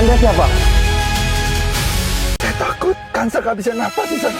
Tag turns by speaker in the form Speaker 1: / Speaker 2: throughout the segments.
Speaker 1: Anda siapa?
Speaker 2: Saya takut. Kansa gak bisa napas di sana.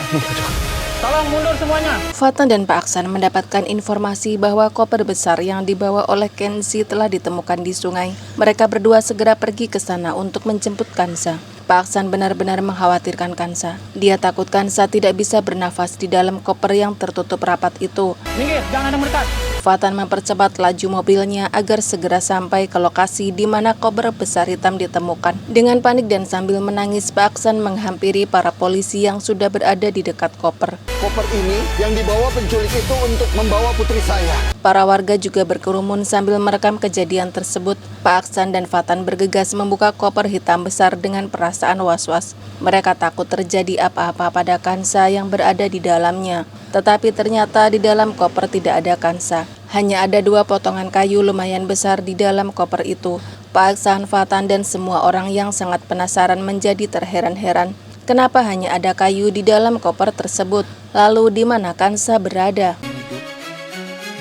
Speaker 1: Tolong mundur semuanya.
Speaker 3: Fatan dan Pak Aksan mendapatkan informasi bahwa koper besar yang dibawa oleh Kenzi telah ditemukan di sungai. Mereka berdua segera pergi ke sana untuk menjemput Kansa. Pak Aksan benar-benar mengkhawatirkan Kansa. Dia takut Kansa tidak bisa bernafas di dalam koper yang tertutup rapat itu.
Speaker 1: Minggir, jangan ada mendekat.
Speaker 3: Fatan mempercepat laju mobilnya agar segera sampai ke lokasi di mana koper besar hitam ditemukan. Dengan panik dan sambil menangis, Pak Aksan menghampiri para polisi yang sudah berada di dekat koper.
Speaker 2: Koper ini yang dibawa penculik itu untuk membawa putri saya.
Speaker 3: Para warga juga berkerumun sambil merekam kejadian tersebut. Pak Aksan dan Fatan bergegas membuka koper hitam besar dengan perasaan was-was. Mereka takut terjadi apa-apa pada Kansa yang berada di dalamnya. Tetapi ternyata di dalam koper tidak ada Kansa. Hanya ada 2 potongan kayu lumayan besar di dalam koper itu. Pak Aksan, Fatan, dan semua orang yang sangat penasaran menjadi terheran-heran. Kenapa hanya ada kayu di dalam koper tersebut? Lalu di mana Kansa berada?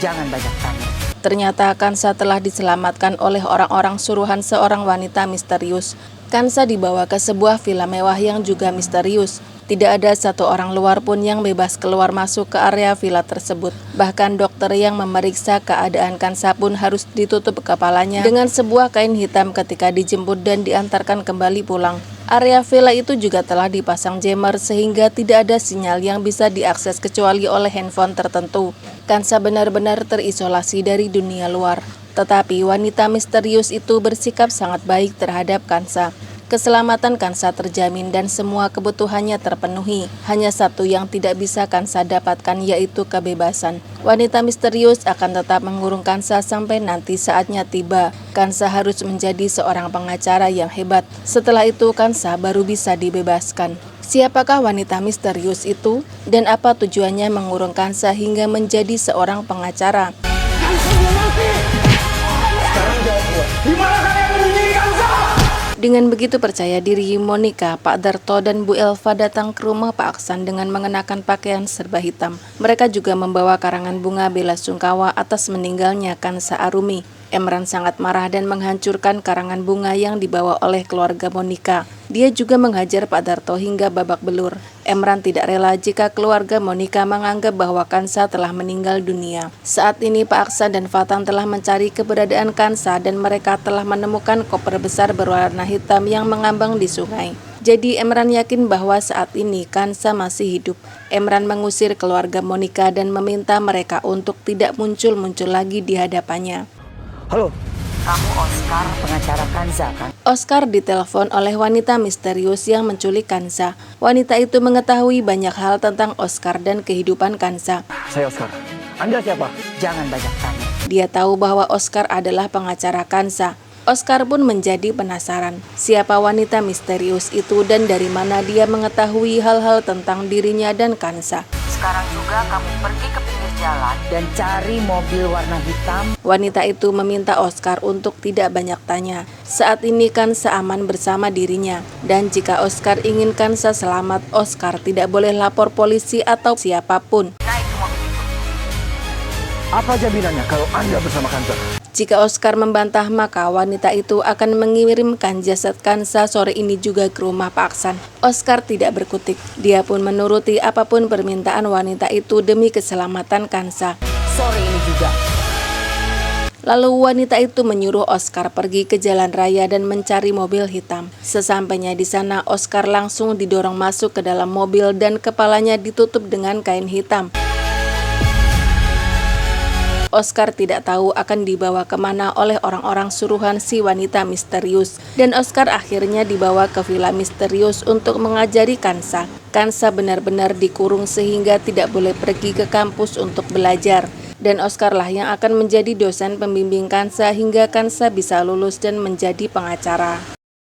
Speaker 4: Jangan banyak tanya.
Speaker 3: Ternyata Kansa telah diselamatkan oleh orang-orang suruhan seorang wanita misterius. Kansa dibawa ke sebuah villa mewah yang juga misterius. Tidak ada satu orang luar pun yang bebas keluar masuk ke area villa tersebut. Bahkan dokter yang memeriksa keadaan Kansa pun harus ditutup kepalanya dengan sebuah kain hitam ketika dijemput dan diantarkan kembali pulang. Area villa itu juga telah dipasang jammer sehingga tidak ada sinyal yang bisa diakses kecuali oleh handphone tertentu. Kansa benar-benar terisolasi dari dunia luar. Tetapi wanita misterius itu bersikap sangat baik terhadap Kansa. Keselamatan Kansa terjamin dan semua kebutuhannya terpenuhi. Hanya satu yang tidak bisa Kansa dapatkan yaitu kebebasan. Wanita misterius akan tetap mengurung Kansa sampai nanti saatnya tiba. Kansa harus menjadi seorang pengacara yang hebat. Setelah itu Kansa baru bisa dibebaskan. Siapakah wanita misterius itu? Dan apa tujuannya mengurung Kansa hingga menjadi seorang pengacara?
Speaker 2: Kansa belum mati! Sekarang jawab gue. Di mana kalian menyembunyikan Kansa?
Speaker 3: Dengan begitu percaya diri, Monica, Pak Darto, dan Bu Elva datang ke rumah Pak Aksan dengan mengenakan pakaian serba hitam. Mereka juga membawa karangan bunga bela sungkawa atas meninggalnya Kansa Arumi. Emran sangat marah dan menghancurkan karangan bunga yang dibawa oleh keluarga Monica. Dia juga menghajar Pak Darto hingga babak belur. Emran tidak rela jika keluarga Monica menganggap bahwa Kansa telah meninggal dunia. Saat ini Pak Aksan dan Fatan telah mencari keberadaan Kansa dan mereka telah menemukan koper besar berwarna hitam yang mengambang di sungai. Jadi Emran yakin bahwa saat ini Kansa masih hidup. Emran mengusir keluarga Monica dan meminta mereka untuk tidak muncul-muncul lagi di hadapannya.
Speaker 1: Halo.
Speaker 4: Kamu Oscar, pengacara Kansa kan?
Speaker 3: Oscar ditelepon oleh wanita misterius yang menculik Kansa. Wanita itu mengetahui banyak hal tentang Oscar dan kehidupan Kansa.
Speaker 1: Saya Oscar. Anda siapa?
Speaker 4: Jangan banyak tanya.
Speaker 3: Dia tahu bahwa Oscar adalah pengacara Kansa. Oscar pun menjadi penasaran. Siapa wanita misterius itu dan dari mana dia mengetahui hal-hal tentang dirinya dan Kansa.
Speaker 4: Sekarang juga kamu pergi ke pinggir jalan dan cari mobil warna hitam.
Speaker 3: Wanita itu meminta Oscar untuk tidak banyak tanya. Saat ini Kansa aman bersama dirinya. Dan jika Oscar ingin Kansa selamat, Oscar tidak boleh lapor polisi atau siapapun.
Speaker 4: Naik ke mobil itu.
Speaker 1: Apa jaminannya kalau Anda bersama Kansa?
Speaker 3: Jika Oscar membantah, maka wanita itu akan mengirimkan jasad Kansa sore ini juga ke rumah Pak Aksan. Oscar tidak berkutik. Dia pun menuruti apapun permintaan wanita itu demi keselamatan Kansa.
Speaker 4: Sore ini juga.
Speaker 3: Lalu wanita itu menyuruh Oscar pergi ke jalan raya dan mencari mobil hitam. Sesampainya di sana, Oscar langsung didorong masuk ke dalam mobil dan kepalanya ditutup dengan kain hitam. Oscar tidak tahu akan dibawa kemana oleh orang-orang suruhan si wanita misterius. Dan Oscar akhirnya dibawa ke villa misterius untuk mengajari Kansa. Kansa benar-benar dikurung sehingga tidak boleh pergi ke kampus untuk belajar. Dan Oscar lah yang akan menjadi dosen pembimbing Kansa hingga Kansa bisa lulus dan menjadi pengacara.